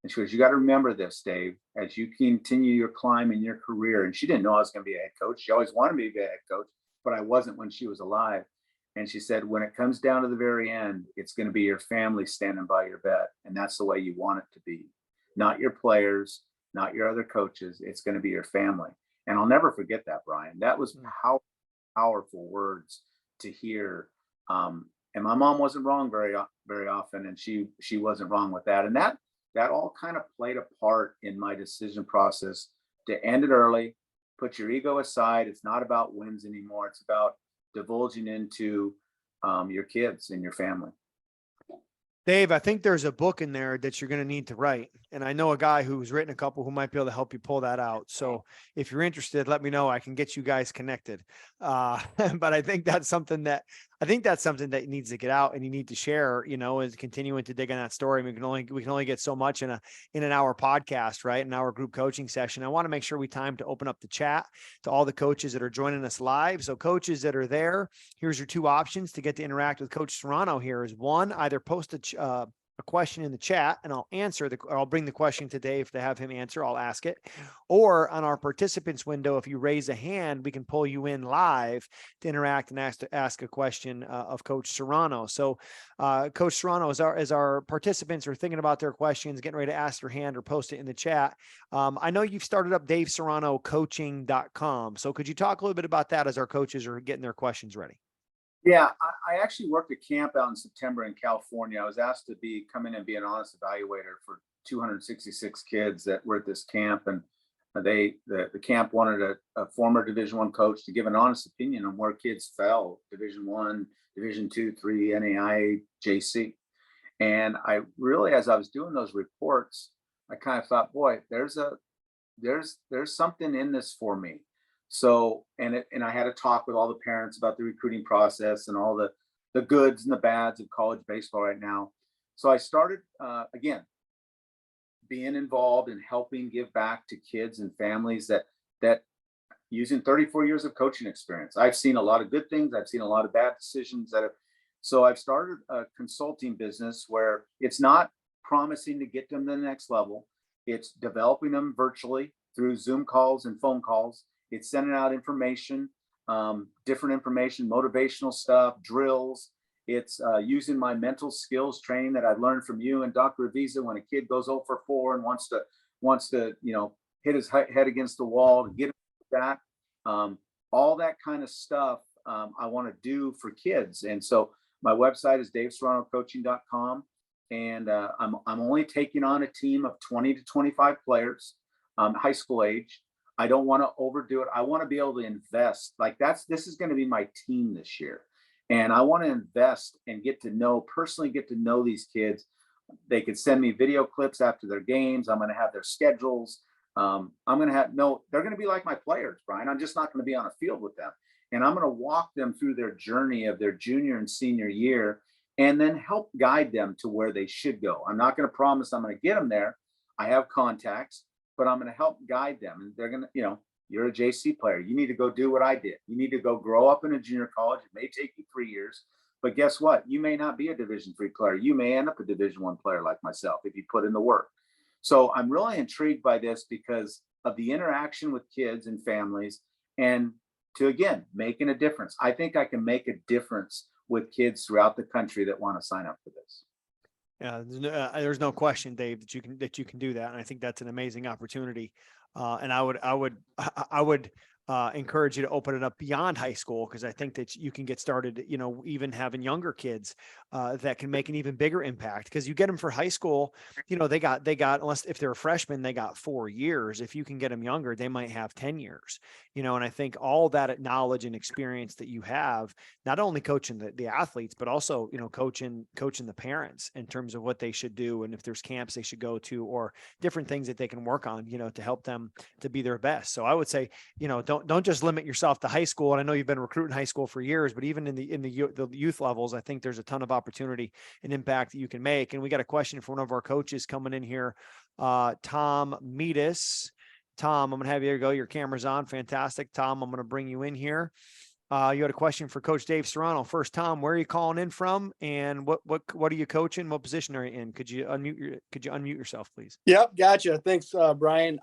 And she goes, you got to remember this, Dave, as you continue your climb in your career. And she didn't know I was going to be a head coach. She always wanted me to be a head coach, but I wasn't when she was alive. And she said, when it comes down to the very end, it's going to be your family standing by your bed. And that's the way you want it to be. Not your players, not your other coaches. It's going to be your family. And I'll never forget that, Brian. That was powerful words to hear. And my mom wasn't wrong very often. And she wasn't wrong with that. And that all kind of played a part in my decision process to end it early, put your ego aside. It's not about wins anymore. It's about divulging into your kids and your family. Dave, I think there's a book in there that you're going to need to write. And I know a guy who's written a couple who might be able to help you pull that out. So if you're interested, let me know. I can get you guys connected. But I think that's something that needs to get out and you need to share, is continuing to dig on that story. We can only get so much in an hour podcast, right? An hour group coaching session. I want to make sure we time to open up the chat to all the coaches that are joining us live. So coaches that are there, here's your two options to get to interact with Coach Serrano. Here is one, either post a question in the chat and I'll answer I'll bring the question to Dave to have him answer. I'll ask it. Or on our participants window, if you raise a hand, we can pull you in live to interact and ask a question of Coach Serrano. So Coach Serrano, as our participants are thinking about their questions, getting ready to ask their hand or post it in the chat. I know you've started up DaveSerranoCoaching.com. So could you talk a little bit about that as our coaches are getting their questions ready? Yeah, I actually worked at camp out in September in California. I was asked to come in and be an honest evaluator for 266 kids that were at this camp. And the camp wanted a former Division I coach to give an honest opinion on where kids fell, Division I, Division II, III, NAIA, JC. And I really, as I was doing those reports, I kind of thought, boy, there's something in this for me. So, and I had a talk with all the parents about the recruiting process and all the goods and the bads of college baseball right now. So I started, again, being involved and helping give back to kids and families that using 34 years of coaching experience. I've seen a lot of good things. I've seen a lot of bad decisions so I've started a consulting business where it's not promising to get them to the next level. It's developing them virtually through Zoom calls and phone calls. It's sending out information, different information, motivational stuff, drills. It's using my mental skills training that I've learned from you and Dr. Avisa when a kid goes 0 for 4 and wants to hit his head against the wall to get him back. All that kind of stuff I want to do for kids. And so my website is DaveSerranoCoaching.com. And I'm only taking on a team of 20 to 25 players, high school age. I don't want to overdo it. I want to be able to invest. This is going to be my team this year. And I want to invest and personally get to know these kids. They could send me video clips after their games. I'm going to have their schedules. they're going to be like my players, Brian. I'm just not going to be on a field with them. And I'm going to walk them through their journey of their junior and senior year and then help guide them to where they should go. I'm not going to promise I'm going to get them there. I have contacts, but I'm going to help guide them. And they're going to, you're a JC player. You need to go do what I did. You need to go grow up in a junior college. It may take you 3 years, but guess what? You may not be a Division III player. You may end up a Division I player like myself if you put in the work. So I'm really intrigued by this because of the interaction with kids and families and to, again, making a difference. I think I can make a difference with kids throughout the country that want to sign up for this. Yeah, there's no question, Dave, that you can do that. And I think that's an amazing opportunity. And I would encourage you to open it up beyond high school, because I think that you can get started, even having younger kids that can make an even bigger impact. Because you get them for high school, they got unless if they're a freshman, they got 4 years. If you can get them younger, they might have 10 years. And I think all that knowledge and experience that you have, not only coaching the athletes, but also coaching the parents in terms of what they should do, and if there's camps they should go to, or different things that they can work on, to help them to be their best. So I would say, don't just limit yourself to high school. And I know you've been recruiting high school for years, but even in the youth levels, I think there's a ton of opportunity and impact that you can make. And we got a question from one of our coaches coming in here, Tom Meadis. Tom, I'm going to have you go. Your camera's on. Fantastic. Tom, I'm going to bring you in here. You had a question for Coach Dave Serrano. First, Tom, where are you calling in from, and what are you coaching? What position are you in? Could you unmute yourself, please? Yep, gotcha. Thanks, Brian.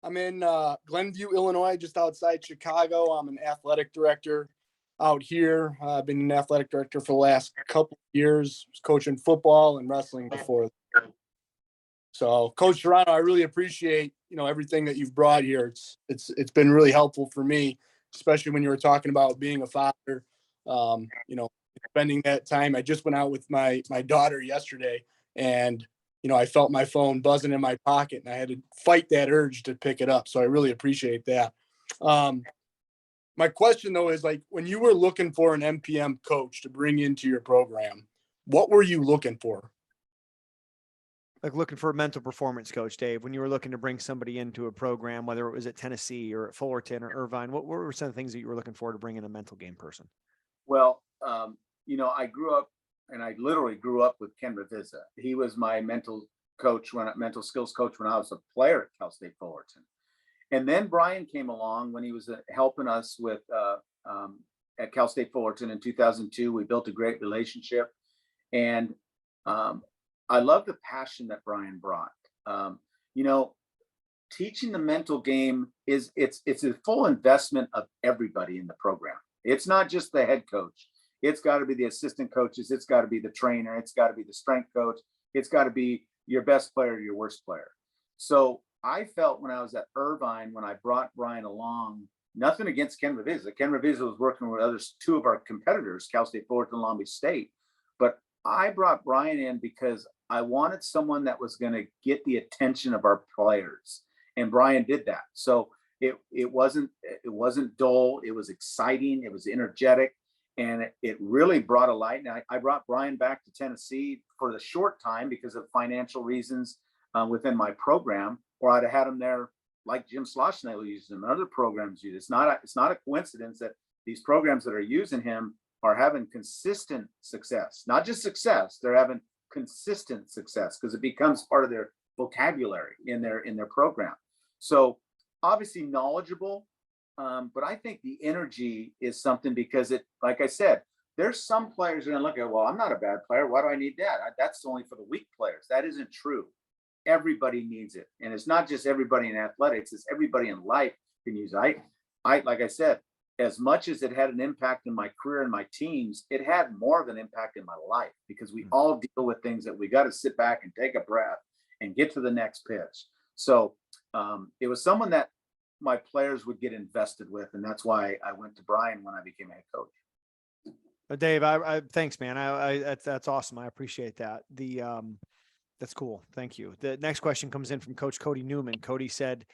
I'm in Glenview, Illinois, just outside Chicago. I'm an athletic director out here. I've been an athletic director for the last couple of years, coaching football and wrestling before. So, Coach Serrano, I really appreciate everything that you've brought here. It's been really helpful for me, especially when you were talking about being a father. Spending that time. I just went out with my daughter yesterday, and I felt my phone buzzing in my pocket, and I had to fight that urge to pick it up. So I really appreciate that. My question though is, like, when you were looking for an MPM coach to bring into your program, what were you looking for? Like looking for a mental performance coach, Dave, when you were looking to bring somebody into a program, whether it was at Tennessee or at Fullerton or Irvine, what were some of the things that you were looking for to bring in a mental game person? Well, I grew up, and I literally grew up with Ken Ravizza. He was my mental skills coach when I was a player at Cal State Fullerton. And then Brian came along when he was helping us with at Cal State Fullerton in 2002. We built a great relationship, and I love the passion that Brian brought. Teaching the mental game it's a full investment of everybody in the program. It's not just the head coach. It's got to be the assistant coaches. It's got to be the trainer. It's got to be the strength coach. It's got to be your best player, your worst player. So I felt when I was at Irvine, when I brought Brian along, nothing against Ken Ravizza. Ken Ravizza was working with two of our competitors, Cal State Fullerton and Long Beach State. But I brought Brian in because I wanted someone that was going to get the attention of our players. And Brian did that. So it wasn't dull. It was exciting. It was energetic. And it really brought a light. Now, I brought Brian back to Tennessee for the short time because of financial reasons within my program, or I'd have had him there like Jim Schlossnagle uses him and other programs use. It's not a coincidence that these programs that are using him are having consistent success. Not just success, they're having consistent success because it becomes part of their vocabulary in their program. So obviously knowledgeable, but I think the energy is something because like I said, there's some players that are going to look at, well, I'm not a bad player. Why do I need that? That's only for the weak players. That isn't true. Everybody needs it. And it's not just everybody in athletics, it's everybody in life can use it. I like I said, as much as it had an impact in my career and my teams, it had more of an impact in my life because we all deal with things that we got to sit back and take a breath and get to the next pitch. So it was someone that my players would get invested with. And that's why I went to Brian when I became a head coach. Dave, I thanks, man. That's awesome. I appreciate that. That's cool. Thank you. The next question comes in from Coach Cody Newman. Cody said,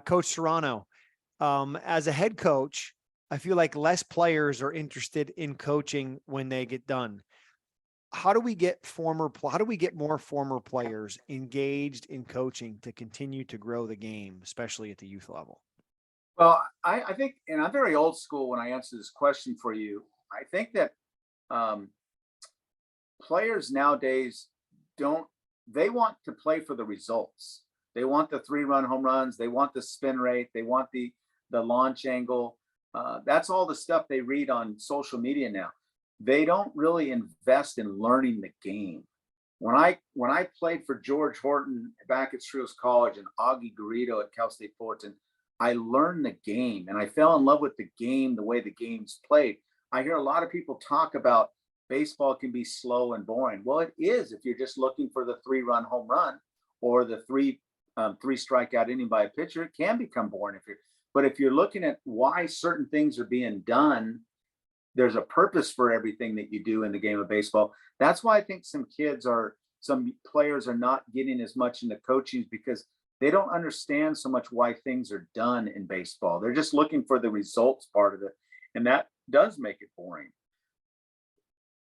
Coach Serrano, as a head coach, I feel like less players are interested in coaching when they get done. How do we get more former players engaged in coaching to continue to grow the game, especially at the youth level? Well, I think, and I'm very old school when I answer this question for you. I think that players nowadays they want to play for the results. They want the 3-run home runs. They want the spin rate. They want the launch angle. That's all the stuff they read on social media now. They don't really invest in learning the game. When I played for George Horton back at Cerritos College and Augie Garrido at Cal State Fullerton, I learned the game and I fell in love with the game, the way the game's played. I hear a lot of people talk about baseball can be slow and boring. Well, it is if you're just looking for the 3-run home run or the three strikeout inning by a pitcher. It can become boring But if you're looking at why certain things are being done, there's a purpose for everything that you do in the game of baseball. That's why I think some players are not getting as much into coaching, because they don't understand so much why things are done in baseball. They're just looking for the results part of it. And that does make it boring.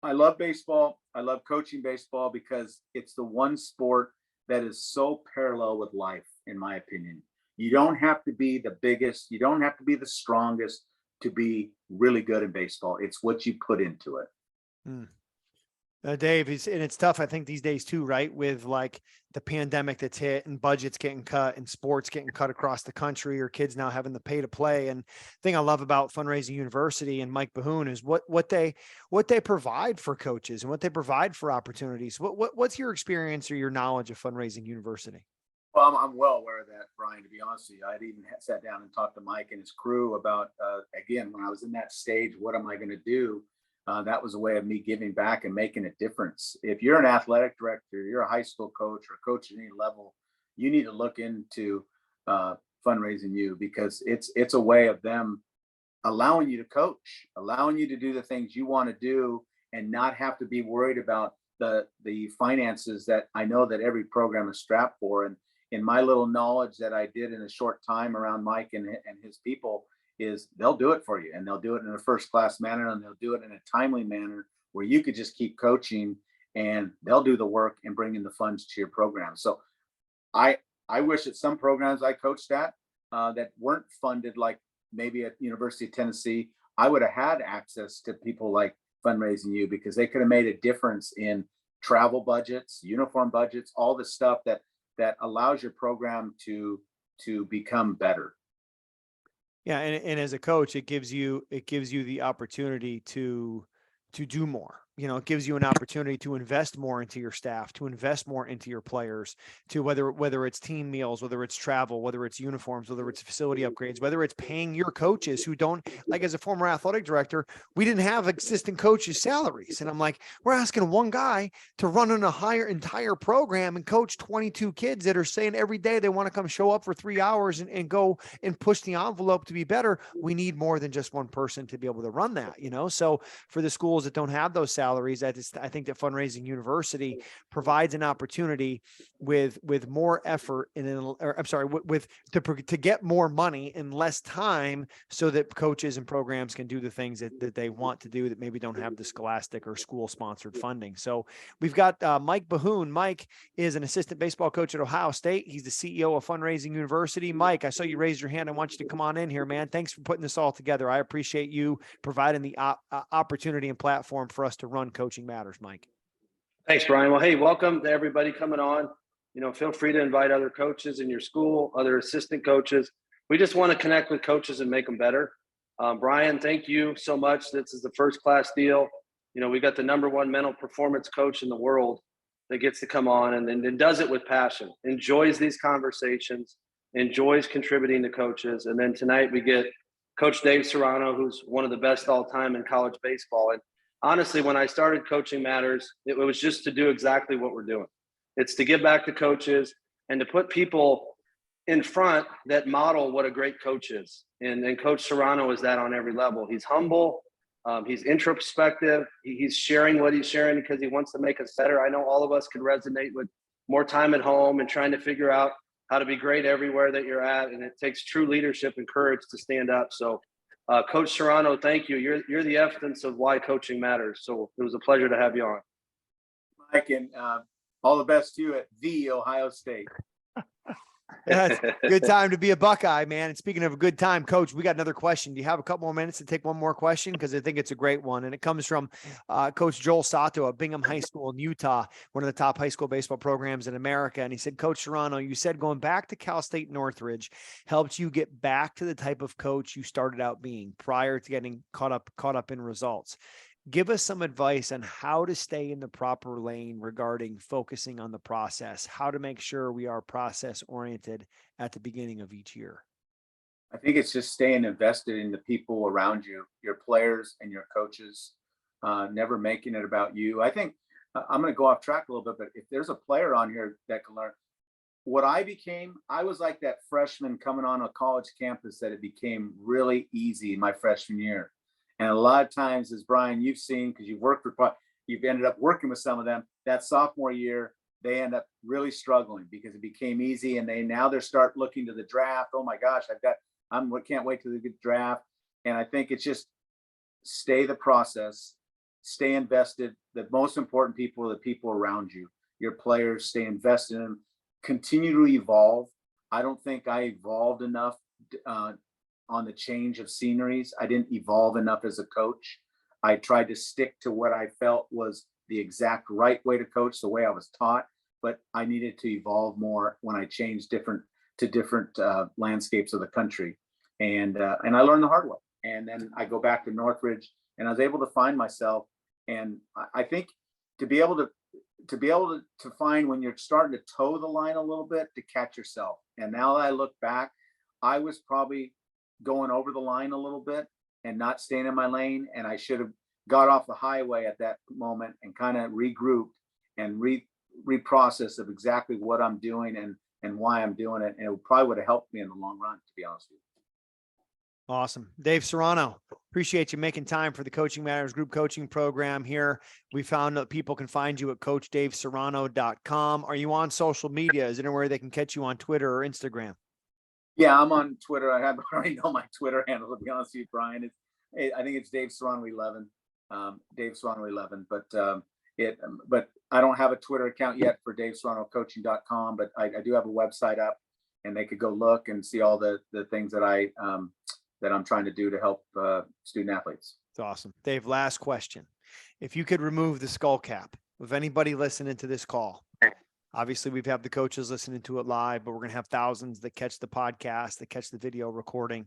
I love baseball. I love coaching baseball because it's the one sport that is so parallel with life, in my opinion. You don't have to be the biggest, you don't have to be the strongest to be really good in baseball. It's what you put into it. Dave, it's tough, I think, these days too, right? With like the pandemic that's hit and budgets getting cut and sports getting cut across the country, or kids now having to pay to play. And the thing I love about Fundraising University and Mike Bahoon is what they provide for coaches and what they provide for opportunities. What's your experience or your knowledge of Fundraising University? Well, I'm well aware of that, Brian, to be honest with you. I'd even sat down and talked to Mike and his crew about, again, when I was in that stage, what am I going to do? That was a way of me giving back and making a difference. If you're an athletic director, you're a high school coach or coach at any level, you need to look into Fundraising U, because it's a way of them allowing you to coach, allowing you to do the things you want to do and not have to be worried about the finances that I know that every program is strapped for. And in my little knowledge that I did in a short time around Mike and his people, is they'll do it for you, and they'll do it in a first class manner, and they'll do it in a timely manner where you could just keep coaching, and they'll do the work and bring in the funds to your program. So I wish that some programs I coached at that weren't funded, like maybe at University of Tennessee, I would have had access to people like Fundraising U, because they could have made a difference in travel budgets, uniform budgets, all the stuff that allows your program to become better. Yeah. And as a coach, it gives you the opportunity to do more. You know, it gives you an opportunity to invest more into your staff, to invest more into your players, to whether it's team meals, whether it's travel, whether it's uniforms, whether it's facility upgrades, whether it's paying your coaches who don't, like, as a former athletic director, we didn't have assistant coaches' salaries. And I'm like, we're asking one guy to run an entire program and coach 22 kids that are saying every day they want to come show up for 3 hours and go and push the envelope to be better. We need more than just one person to be able to run that, you know? So for the schools that don't have those salaries, I think that Fundraising University provides an opportunity with more effort to get more money in less time, so that coaches and programs can do the things that they want to do that maybe don't have the scholastic or school sponsored funding. So we've got Mike Bahoon. Mike is an assistant baseball coach at Ohio State. He's the CEO of Fundraising University. Mike, I saw you raise your hand. I want you to come on in here, man. Thanks for putting this all together. I appreciate you providing the opportunity and platform for us to run Coaching Matters, Mike. Thanks, Brian. Well, hey, welcome to everybody coming on. You know, feel free to invite other coaches in your school, other assistant coaches. We just want to connect with coaches and make them better. Brian, thank you so much. This is the first class deal. You know, we got the #1 mental performance coach in the world that gets to come on and does it with passion, enjoys these conversations, enjoys contributing to coaches. And then tonight we get Coach Dave Serrano, who's one of the best all time in college baseball. And honestly, when I started Coaching Matters, it was just to do exactly what we're doing. It's to give back to coaches and to put people in front that model what a great coach is. And Coach Serrano is that on every level. He's humble. He's introspective. He's sharing what he's sharing because he wants to make us better. I know all of us could resonate with more time at home and trying to figure out how to be great everywhere that you're at. And it takes true leadership and courage to stand up. So Coach Serrano, thank you. You're the evidence of why coaching matters. So it was a pleasure to have you on. Mike, and all the best to you at the Ohio State. That's a good time to be a Buckeye, man. And speaking of a good time, Coach, we got another question. Do you have a couple more minutes to take one more question? Because I think it's a great one. And it comes from Coach Joel Sato at Bingham High School in Utah, one of the top high school baseball programs in America. And he said, Coach Serrano, you said going back to Cal State Northridge helped you get back to the type of coach you started out being prior to getting caught up in results. Give us some advice on how to stay in the proper lane regarding focusing on the process, how to make sure we are process oriented at the beginning of each year. I think it's just staying invested in the people around you, your players and your coaches, never making it about you. I think I'm going to go off track a little bit, but if there's a player on here that can learn, what I became, I was like that freshman coming on a college campus that it became really easy my freshman year. And a lot of times, as Brian, you've seen, because you've ended up working with some of them, that sophomore year, they end up really struggling because it became easy. And now they're start looking to the draft. Oh my gosh, can't wait till the good draft. And I think it's just stay the process, stay invested. The most important people are the people around you, your players, stay invested in them, continue to evolve. I don't think I evolved enough on the change of sceneries. I didn't evolve enough as a coach. I tried to stick to what I felt was the exact right way to coach, the way I was taught, but I needed to evolve more when I changed different landscapes of the country. And I learned the hard way. And then I go back to Northridge and I was able to find myself. And I think to be able to find when you're starting to toe the line a little bit, to catch yourself. And now that I look back, I was probably going over the line a little bit and not staying in my lane. And I should have got off the highway at that moment and kind of regrouped and reprocessed of exactly what I'm doing and why I'm doing it. And it probably would have helped me in the long run, to be honest with you. Awesome. Dave Serrano, appreciate you making time for the Coaching Matters group coaching program here. We found that people can find you at CoachDaveSerrano.com. Are you on social media? Is there anywhere they can catch you on Twitter or Instagram? Yeah, I'm on Twitter. I already know my Twitter handle, to be honest with you, Brian. I think it's Dave Serrano 11, Dave Serrano 11. But I don't have a Twitter account yet for DaveSerranoCoaching.com. But I do have a website up, and they could go look and see all the things that I'm trying to do to help student athletes. It's awesome. Dave, last question. If you could remove the skull cap of anybody listening to this call, obviously we've had the coaches listening to it live, but we're going to have thousands that catch the podcast, that catch the video recording.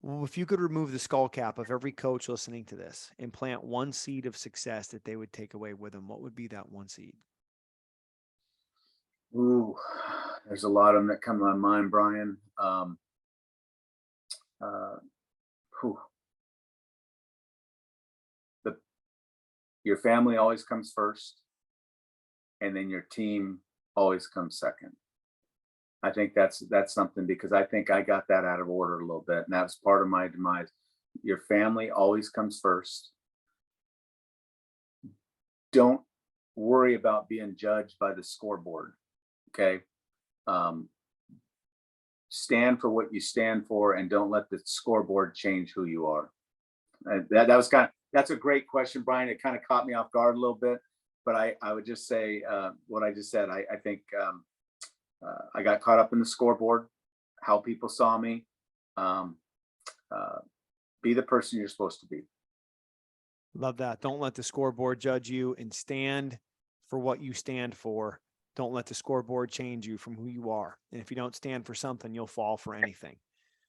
If you could remove the skull cap of every coach listening to this and plant one seed of success that they would take away with them, what would be that one seed? Ooh, there's a lot of them that come to my mind, Brian. Your family always comes first, and then your team always comes second. I think that's something, because I think I got that out of order a little bit, and that's part of my demise. Your family always comes first. Don't worry about being judged by the scoreboard. Okay. Stand for what you stand for, and don't let the scoreboard change who you are. That's a great question, Brian. It kind of caught me off guard a little bit, but I would just say what I just said. I think I got caught up in the scoreboard, how people saw me. Be the person you're supposed to be. Love that. Don't let the scoreboard judge you, and stand for what you stand for. Don't let the scoreboard change you from who you are. And if you don't stand for something, you'll fall for anything.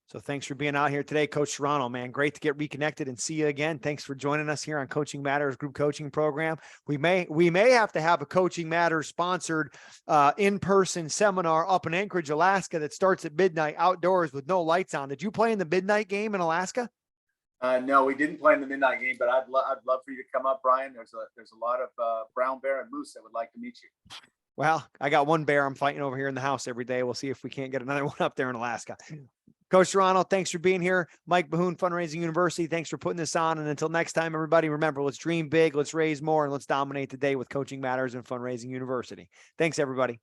So thanks for being out here today, Coach Serrano, man. Great to get reconnected and see you again. Thanks for joining us here on Coaching Matters group coaching program. We may have to have a Coaching Matters sponsored in-person seminar up in Anchorage, Alaska, that starts at midnight outdoors with no lights on. Did you play in the midnight game in Alaska? No, we didn't play in the midnight game, but I'd love for you to come up, Brian. There's a lot of brown bear and moose that would like to meet you. Well, I got one bear I'm fighting over here in the house every day. We'll see if we can't get another one up there in Alaska. Coach Serrano, thanks for being here. Mike Bahoon, Fundraising University, thanks for putting this on. And until next time, everybody, remember, let's dream big, let's raise more, and let's dominate the day with Coaching Matters and Fundraising University. Thanks, everybody.